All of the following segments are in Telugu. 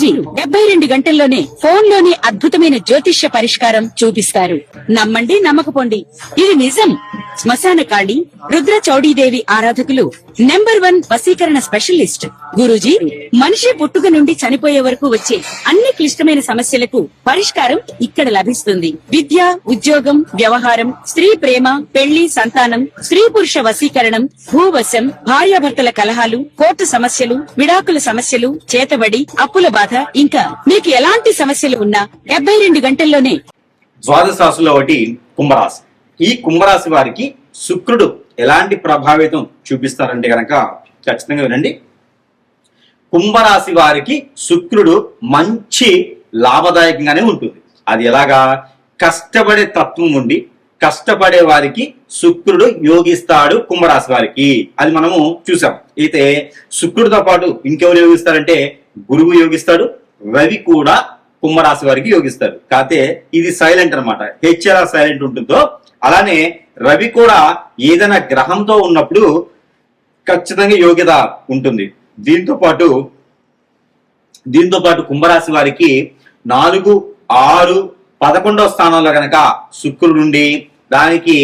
గురూజీ 72 గంటల్లోనే ఫోన్ లోని అద్భుతమైన జ్యోతిష్య పరిష్కారం చూపిస్తారు. నమ్మండి, నమ్మకపోండి, ఇది నిజం. శ్మశాన కాళి రుద్ర చౌడీదేవి ఆరాధకులు నంబర్ 1 వశీకరణ స్పెషలిస్ట్ గురూజీ. మనిషి పుట్టుక నుండి చనిపోయే వరకు వచ్చే అన్ని క్లిష్టమైన సమస్యలకు పరిష్కారం ఇక్కడ లభిస్తుంది. విద్య, ఉద్యోగం, వ్యవహారం, స్త్రీ ప్రేమ, పెళ్లి, సంతానం, స్త్రీ పురుష వశీకరణం, భూవశం, భార్యాభర్తల కలహాలు, కోర్టు సమస్యలు, విడాకుల సమస్యలు, చేతబడి, అప్పుల బాధ, ఇంకా మీకు ఎలాంటి సమస్యలు ఉన్నా 72 గంటల్లోనే. ద్వాదశ రాశుల్లో ఒకటి కుంభరాశి. ఈ కుంభరాశి వారికి శుక్రుడు ఎలాంటి ప్రభావితం చూపిస్తారంటే గనక ఖచ్చితంగా వినండి. కుంభరాశి వారికి శుక్రుడు మంచి లాభదాయకంగానే ఉంటుంది. అది ఎలాగా? కష్టపడే తత్వం ఉండి కష్టపడే వారికి శుక్రుడు యోగిస్తాడు కుంభరాశి వారికి. అది మనము చూసాం. అయితే శుక్రుడితో పాటు ఇంకెవరు యోగిస్తారంటే గురువు యోగిస్తాడు, రవి కూడా కుంభరాశి వారికి యోగిస్తాడు. కాకపోతే ఇది సైలెంట్ అనమాట. హెచ్ఎలా సైలెంట్ ఉంటుందో అలానే రవి కూడా ఏదైనా గ్రహంతో ఉన్నప్పుడు ఖచ్చితంగా యోగ్యత ఉంటుంది. దీంతో పాటు కుంభరాశి వారికి 4, 6, 11వ స్థానంలో గనక శుక్రుడు ఉండి దానికి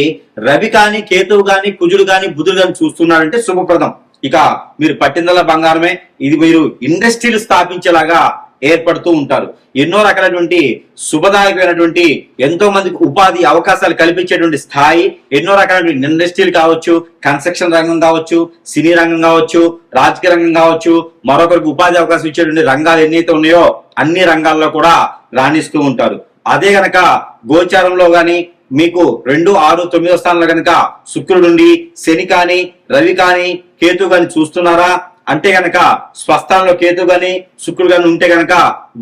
రవి కాని, కేతువు గాని, కుజుడు గాని, బుధుడు గాని చూస్తున్నారంటే శుభప్రదం. ఇక మీరు పట్టిందల్లా బంగారమే. ఇది మీరు ఇండస్ట్రీలు స్థాపించేలాగా ఏర్పడుతూ ఉంటారు. ఎన్నో రకాలైనటువంటి శుభదాయకమైనటువంటి ఎంతో మందికి ఉపాధి అవకాశాలు కల్పించేటువంటి స్థాయి, ఎన్నో రకాలైనటువంటి ఇండస్ట్రీలు కావచ్చు, కన్స్ట్రక్షన్ రంగం కావచ్చు, సినీ రంగం కావచ్చు, రాజకీయ రంగం కావచ్చు, మరొకరికి ఉపాధి అవకాశం ఇచ్చేటువంటి రంగాలు ఎన్నైతే ఉన్నాయో అన్ని రంగాల్లో కూడా రాణిస్తూ ఉంటారు. అదే గనక గోచారంలో గాని మీకు 2, 6, 9వ స్థానంలో గనక శుక్రుడుండి శని కాని, రవి కాని, కేతు గాని చూస్తున్నారా అంటే గనక స్వస్థానంలో కేతు గాని, శుక్రుడు గాని ఉంటే గనక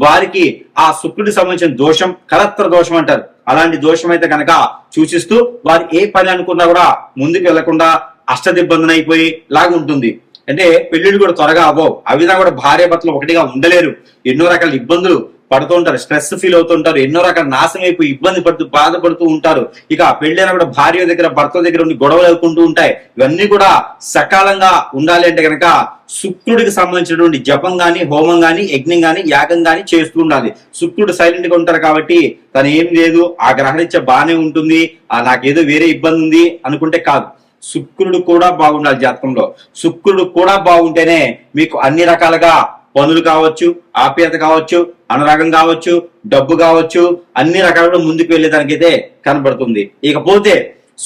వారికి ఆ శుక్రుడికి సంబంధించిన దోషం కలత్ర దోషం అంటారు. అలాంటి దోషం అయితే గనక సూచిస్తూ వారు ఏ పని అనుకున్నా కూడా ముందుకు వెళ్లకుండా అష్టదిబ్బందన అయిపోయి లాగా ఉంటుంది. అంటే పెళ్లిళ్ళు కూడా త్వరగా అవ్వవు. ఆ విధంగా కూడా భార్య భర్తలు ఒకటిగా ఉండలేరు. ఎన్నో రకాల ఇబ్బందులు పడుతూ ఉంటారు, స్ట్రెస్ ఫీల్ అవుతుంటారు, ఎన్నో రకాల నాశనం అయిపోయి ఇబ్బంది పడుతూ బాధపడుతూ ఉంటారు. ఇక పెళ్ళైనా కూడా భార్య దగ్గర, భర్త దగ్గర ఉండి గొడవలు అవుకుంటూ ఉంటాయి. ఇవన్నీ కూడా సకాలంగా ఉండాలి అంటే కనుక శుక్రుడికి సంబంధించినటువంటి జపం గాని, హోమం గాని, యజ్ఞం గాని, యాగం గాని చేస్తూ ఉండాలి. శుక్రుడు సైలెంట్ గా ఉంటారు కాబట్టి తను ఏం లేదు, ఆ గ్రహరీత్యా బాగానే ఉంటుంది, నాకేదో వేరే ఇబ్బంది ఉంది అనుకుంటే కాదు. శుక్రుడు కూడా బాగుండాలి జాతకంలో. శుక్రుడు కూడా బాగుంటేనే మీకు అన్ని రకాలుగా పనులు కావచ్చు, ఆప్యాయత కావచ్చు, అనురాగం కావచ్చు, డబ్బు కావచ్చు, అన్ని రకాలుగా ముందుకు వెళ్ళేదానికైతే కనబడుతుంది. ఇకపోతే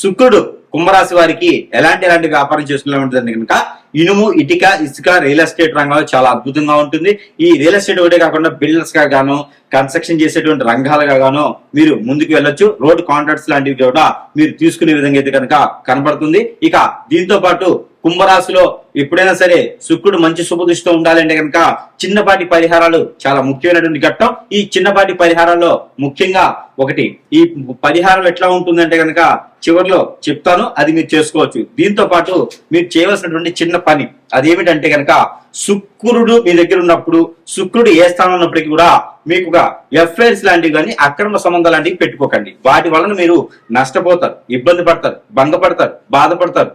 శుక్రుడు కుంభరాశి వారికి ఎలాంటి వ్యాపారం చేసుకునే ఉంటుంది కనుక ఇనుము, ఇటుక, ఇసుక, రియల్ ఎస్టేట్ రంగంలో చాలా అద్భుతంగా ఉంటుంది. ఈ రియల్ ఎస్టేట్ ఒకటే కాకుండా బిల్డర్స్ గా గాను, కన్స్ట్రక్షన్ చేసేటువంటి రంగాలుగా గాను మీరు ముందుకు వెళ్ళొచ్చు. రోడ్ కాంట్రాక్ట్స్ లాంటివి కూడా మీరు తీసుకునే విధంగా అయితే కనుక కనబడుతుంది. ఇక దీంతో పాటు కుంభరాశిలో ఎప్పుడైనా సరే శుక్రుడు మంచి శుభదృష్టితో ఉండాలంటే కనుక చిన్నపాటి పరిహారాలు చాలా ముఖ్యమైనటువంటి ఘట్టం. ఈ చిన్నపాటి పరిహారాల్లో ముఖ్యంగా ఒకటి, ఈ పరిహారం ఎట్లా ఉంటుందంటే కనుక చివరిలో చెప్తాను, అది మీరు చేసుకోవచ్చు. దీంతో పాటు మీరు చేయవలసినటువంటి చిన్న పని అదేమిటంటే కనుక శుక్రుడు మీ దగ్గర ఉన్నప్పుడు, శుక్రుడు ఏ స్థానం ఉన్నప్పటికీ కూడా మీకు ఎఫ్ఐఆర్స్ లాంటివి కానీ అక్రమ సంబంధాలు లాంటివి పెట్టుకోకండి. వాటి వలన మీరు నష్టపోతారు, ఇబ్బంది పడతారు, భంగపడతారు, బాధపడతారు.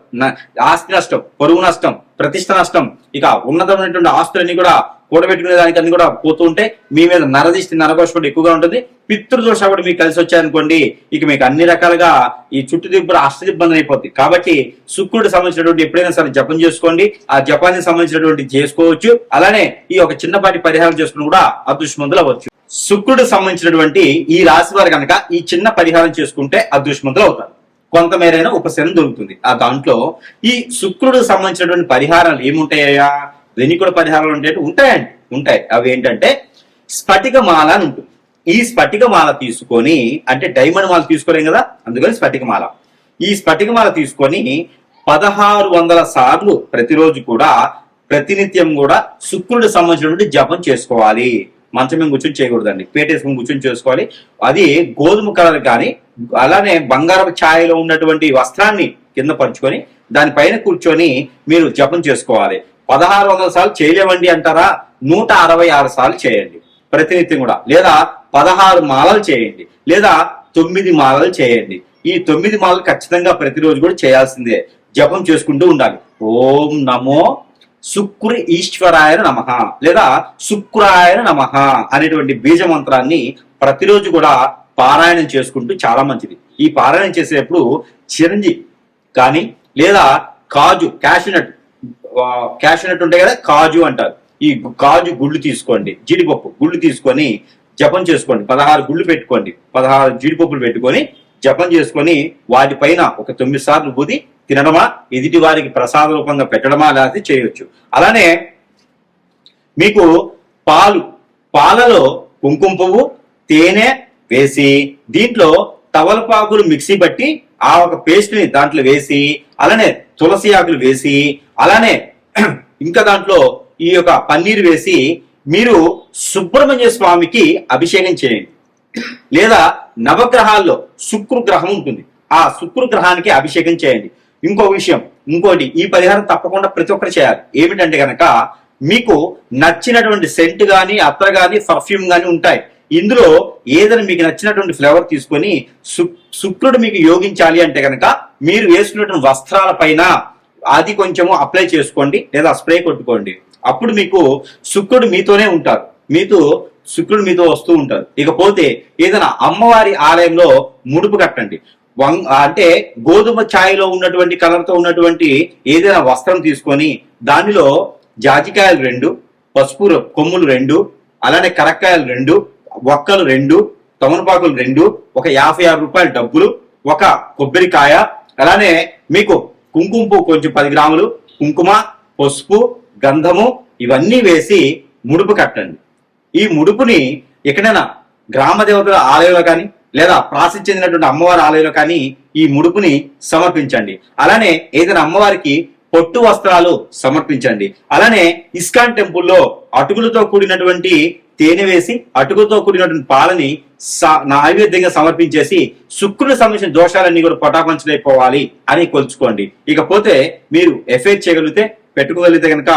ఆస్తి నష్టం, పరువు నష్టం, ప్రతిష్ట నష్టం, ఇక ఉన్నతమైనటువంటి ఆస్తులన్నీ కూడా కూడబెట్టుకునే దానికి అన్ని కూడా పోతూ ఉంటే మీ మీద నరదిష్టి, నరఘోషం ఎక్కువగా ఉంటుంది. పితృదోష కూడా మీకు కలిసి వచ్చాయనుకోండి, ఇక మీకు అన్ని రకాలుగా ఈ చుట్టు దిబ్బలు అష్టదిబ్బంది అయిపోతుంది. కాబట్టి శుక్రుడు సంబంధించినటువంటి ఎప్పుడైనా సరే జపం చేసుకోండి. ఆ జపానికి సంబంధించినటువంటి చేసుకోవచ్చు. అలానే ఈ ఒక చిన్నపాటి పరిహారం చేసుకుని కూడా అదృష్టవంతులు అవ్వచ్చు. శుక్రుడు సంబంధించినటువంటి ఈ రాశి వారు కనుక ఈ చిన్న పరిహారం చేసుకుంటే అదృష్టవంతులు అవుతారు. కొంతమేరైనా ఉపశమనం దొరుకుతుంది. ఆ దాంట్లో ఈ శుక్రుడు సంబంధించినటువంటి పరిహారాలు ఏముంటాయా? వెన్ని కూడా పరిహారాలు ఉంటాయి. అవి ఏంటంటే స్ఫటిక మాల అని ఉంటుంది. ఈ స్ఫటిక మాల తీసుకొని, అంటే డైమండ్ మాల తీసుకోలేం కదా, అందుకని స్ఫటిక మాల. ఈ స్ఫటిక మాల తీసుకొని 1600 సార్లు ప్రతిరోజు కూడా, ప్రతినిత్యం కూడా శుక్రుడు సంబంధించినటువంటి జపం చేసుకోవాలి. మంచం మీద కూర్చొని చేయకూడదండి, పేటేసుకుని కూర్చొని చేసుకోవాలి. అది గోధుమ కలర్ కానీ, అలానే బంగారపు ఛాయలో ఉన్నటువంటి వస్త్రాన్ని కింద పరుచుకొని దానిపైన కూర్చొని మీరు జపం చేసుకోవాలి. 1600 సార్లు చేయలేమండి అంటారా? 166 సార్లు చేయండి ప్రతినిత్యం కూడా. లేదా 16 మాలలు చేయండి, లేదా 9 మాలలు చేయండి. ఈ 9 మాలలు ఖచ్చితంగా ప్రతిరోజు కూడా చేయాల్సిందే. జపం చేసుకుంటూ ఉండాలి. ఓం నమో శుక్ర ఈశ్వరాయ నమః లేదా శుక్రాయ నమః అనేటువంటి బీజ మంత్రాన్ని ప్రతిరోజు కూడా పారాయణం చేసుకుంటూ చాలా మంచిది. ఈ పారాయణం చేసేటప్పుడు చిరంజి కానీ లేదా కాజు క్యాషనట్ ఉంటాయి కదా, కాజు అంటారు. ఈ కాజు గుళ్ళు తీసుకోండి, జీడిపప్పు గుళ్ళు తీసుకొని జపం చేసుకోండి. 16 గుళ్ళు పెట్టుకోండి, 16 జీడిపప్పులు పెట్టుకొని జపం చేసుకొని వాటిపైన ఒక 9 సార్లు బూది తినడమా, ఎదుటి వారికి ప్రసాద రూపంగా పెట్టడమా అనేది చేయొచ్చు. అలానే మీకు పాలలో కుంకుమ పువ్వు తేనె వేసి దీంట్లో తవలపాకులు మిక్సీ బట్టి ఆ ఒక పేస్ట్ ని దాంట్లో వేసి అలానే తులసి ఆకులు వేసి అలానే ఇంకా దాంట్లో ఈ యొక్క పన్నీరు వేసి మీరు సుబ్రహ్మణ్య స్వామికి అభిషేకం చేయండి. లేదా నవగ్రహాల్లో శుక్ర గ్రహం ఉంటుంది, ఆ శుక్ర గ్రహానికి అభిషేకం చేయండి. ఇంకోటి ఈ పరిహారం తప్పకుండా ప్రతి ఒక్కరు చేయాలి. ఏమిటంటే కనుక మీకు నచ్చినటువంటి సెంట్ గాని అత్తర్ గాని పర్ఫ్యూమ్ గాని ఉంటాయి. ఇందులో ఏదైనా మీకు నచ్చినటువంటి ఫ్లేవర్ తీసుకొని శుక్రుడు మీకు యోగించాలి అంటే కనుక మీరు వేసుకున్నటువంటి వస్త్రాల పైన అది కొంచెము అప్లై చేసుకోండి లేదా స్ప్రే కొట్టుకోండి. అప్పుడు మీకు శుక్రుడు మీతోనే ఉంటారు, శుక్రుడు మీతో వస్తూ ఉంటారు. ఇకపోతే ఏదైనా అమ్మవారి ఆలయంలో ముడుపు కట్టండి. అంటే గోధుమ ఛాయలో ఉన్నటువంటి కలర్ తో ఉన్నటువంటి ఏదైనా వస్త్రం తీసుకొని దానిలో జాజికాయలు 2, పసుపు కొమ్ములు 2, అలానే కరక్కాయలు 2, ఒక్కలు 2, తమలపాకులు 2, ఒక 56 రూపాయల డబ్బులు, ఒక కొబ్బరికాయ, అలానే మీకు కుంకుమ పువ్వు కొంచెం 10 గ్రాములు, కుంకుమ, పసుపు, గంధము ఇవన్నీ వేసి ముడుపు కట్టండి. ఈ ముడుపుని ఎక్కడైనా గ్రామ దేవతల ఆలయంలో కానీ లేదా ప్రాసిద్ధి చెందినటువంటి అమ్మవారి ఆలయంలో కానీ ఈ ముడుపుని సమర్పించండి. అలానే ఏదైనా అమ్మవారికి పొట్టు వస్త్రాలు సమర్పించండి. అలానే ఇస్కాన్ టెంపుల్లో అటుకులతో కూడినటువంటి తేనె వేసి అటుకులతో కూడినటువంటి పాలని నైవేద్యంగా సమర్పించేసి శుక్రుడికి సంబంధించిన దోషాలన్నీ కూడా పటాపంచలైపోవాలి అని కొలుచుకోండి. ఇకపోతే మీరు ఎఫెక్ట్ చేయగలిగితే పెట్టుకోగలిగితే కనుక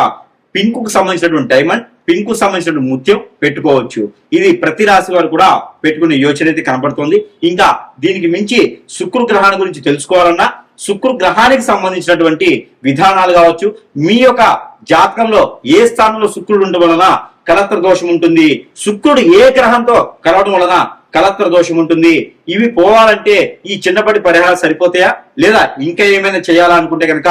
పింక్ కు సంబంధించినటువంటి డైమండ్, పింక్ కు సంబంధించినటువంటి ముత్యం పెట్టుకోవచ్చు. ఇది ప్రతి రాశి వారు కూడా పెట్టుకునే యోచన అయితే కనబడుతుంది. ఇంకా దీనికి మించి శుక్ర గ్రహాన్ని గురించి తెలుసుకోవాలన్నా శుక్ర గ్రహానికి సంబంధించినటువంటి విధానాలు కావచ్చు, మీ యొక్క జాతకంలో ఏ స్థానంలో శుక్రుడు ఉండడం వలన కలత్ర దోషం ఉంటుంది, శుక్రుడు ఏ గ్రహంతో కలవడం వలన కలత్ర దోషం ఉంటుంది, ఇవి పోవాలంటే ఈ చిన్నపాటి పరిహారాలు సరిపోతాయా లేదా ఇంకా ఏమైనా చేయాలనుకుంటే కనుక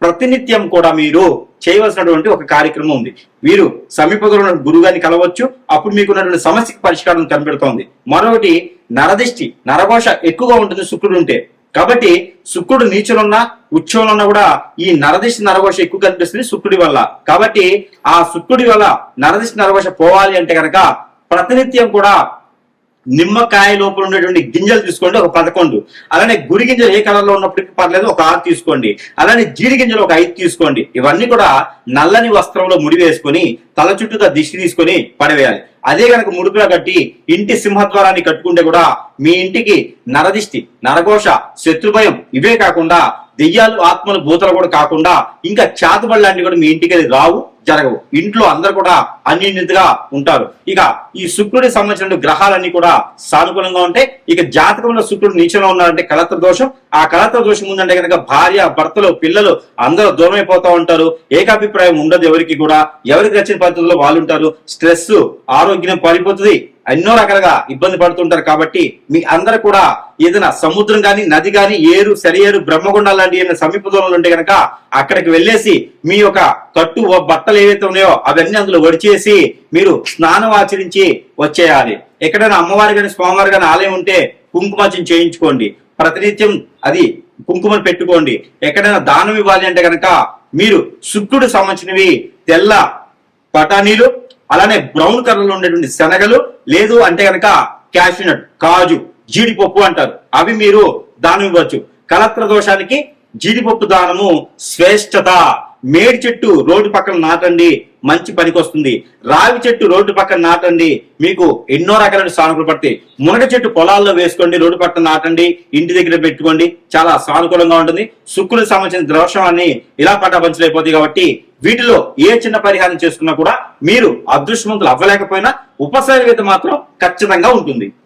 ప్రతినిత్యం కూడా మీరు చేయవలసినటువంటి ఒక కార్యక్రమం ఉంది. వీరు సమీపంలో ఉన్న గురుగారిని కలవచ్చు, అప్పుడు మీకున్నటువంటి సమస్యకి పరిష్కారం కనిపెడుతోంది. మరొకటి నరదిష్టి, నరఘోష ఎక్కువగా ఉంటుంది శుక్రుడు ఉంటే. కాబట్టి శుక్రుడు నీచులున్నా ఉచ్చంలో ఉన్నా కూడా ఈ నరదిష్టి నరఘోష ఎక్కువ కనిపిస్తుంది శుక్రుడి వల్ల. కాబట్టి ఆ శుక్రుడి వల్ల నరదిష్టి నరఘోష పోవాలి అంటే కనుక ప్రతినిత్యం కూడా నిమ్మకాయ లోపల ఉండేటువంటి గింజలు తీసుకోండి ఒక 11, అలానే గురి గింజలు ఏ కలర్ లో ఉన్నప్పటికీ పర్లేదు ఒక 6 తీసుకోండి, అలానే జీడి గింజలు ఒక 5 తీసుకోండి. ఇవన్నీ కూడా నల్లని వస్త్రంలో ముడి వేసుకొని తల చుట్టూతో దిష్టి తీసుకొని పడవేయాలి. అదే కనుక ముడుపులా కట్టి ఇంటి సింహద్వారాన్ని కట్టుకుంటే కూడా మీ ఇంటికి నరదిష్టి, నరఘోష, శత్రుభయం ఇవే కాకుండా దెయ్యాలు, ఆత్మలు, భూతలు కూడా కాకుండా ఇంకా చేతబడి లాంటివి కూడా మీ ఇంటికి రావు, జరగవు. ఇంట్లో అందరు కూడా అన్యోన్యతగా ఉంటారు. ఇక ఈ శుక్రుడికి సంబంధించిన గ్రహాలన్నీ కూడా సానుకూలంగా ఉంటాయి. ఇక జాతకంలో శుక్రుడు నీచంలో ఉన్నారంటే కలత్ర దోషం. ఆ కలత్ర దోషం ఉందంటే కనుక భార్య, భర్తలు, పిల్లలు అందరూ దూరం అయిపోతా ఉంటారు. ఏకాభిప్రాయం ఉండదు ఎవరికి కూడా, ఎవరికి నచ్చిన పద్ధతుల్లో వాళ్ళు ఉంటారు. స్ట్రెస్, ఆరోగ్యం పడిపోతుంది, ఎన్నో రకాలుగా ఇబ్బంది పడుతుంటారు. కాబట్టి మీ అందరూ కూడా ఏదైనా సముద్రం గాని, నది గాని, ఏరు, సెలయేరు, బ్రహ్మగుండాలు లాంటి ఏమైనా సమీప దూరంలో ఉంటే కనుక అక్కడికి వెళ్ళేసి మీ యొక్క కట్టు బట్టలు ఏవైతే ఉన్నాయో అవన్నీ అందులో వడిచేసి మీరు స్నానం ఆచరించి వచ్చేయాలి. ఎక్కడైనా అమ్మవారి గాని స్వామివారి గాని ఆలయం ఉంటే కుంకుమార్చన చేయించుకోండి. ప్రతినిత్యం అది కుంకుమను పెట్టుకోండి. ఎక్కడైనా దానం ఇవ్వాలి అంటే కనుక మీరు శుక్రుడు సంబంధించినవి తెల్ల బఠానీలు, అలానే బ్రౌన్ కలర్ లో ఉండేటువంటి శనగలు, లేదు అంటే కనుక క్యాషనట్, కాజు, జీడిపప్పు అంటారు, అవి మీరు దానం ఇవ్వచ్చు. కలత్ర దోషానికి జీడిపప్పు దానము శ్రేష్టత. మేడి చెట్టు రోడ్డు పక్కన నాటండి, మంచి పనికి వస్తుంది. రావి చెట్టు రోడ్డు పక్కన నాటండి, మీకు ఎన్నో రకాల సానుకూలు పడతాయి. మునగ చెట్టు పొలాల్లో వేసుకోండి, రోడ్డు పక్కన నాటండి, ఇంటి దగ్గర పెట్టుకోండి, చాలా సానుకూలంగా ఉంటుంది. శుక్రుడికి సంబంధించిన దోషాన్ని ఇలా పటాపంచలైపోతాయి. కాబట్టి వీటిలో ఏ చిన్న పరిహారం చేసుకున్నా కూడా మీరు అదృష్టవంతులు అవ్వలేకపోయినా ఉపసర్గత మాత్రం ఖచ్చితంగా ఉంటుంది.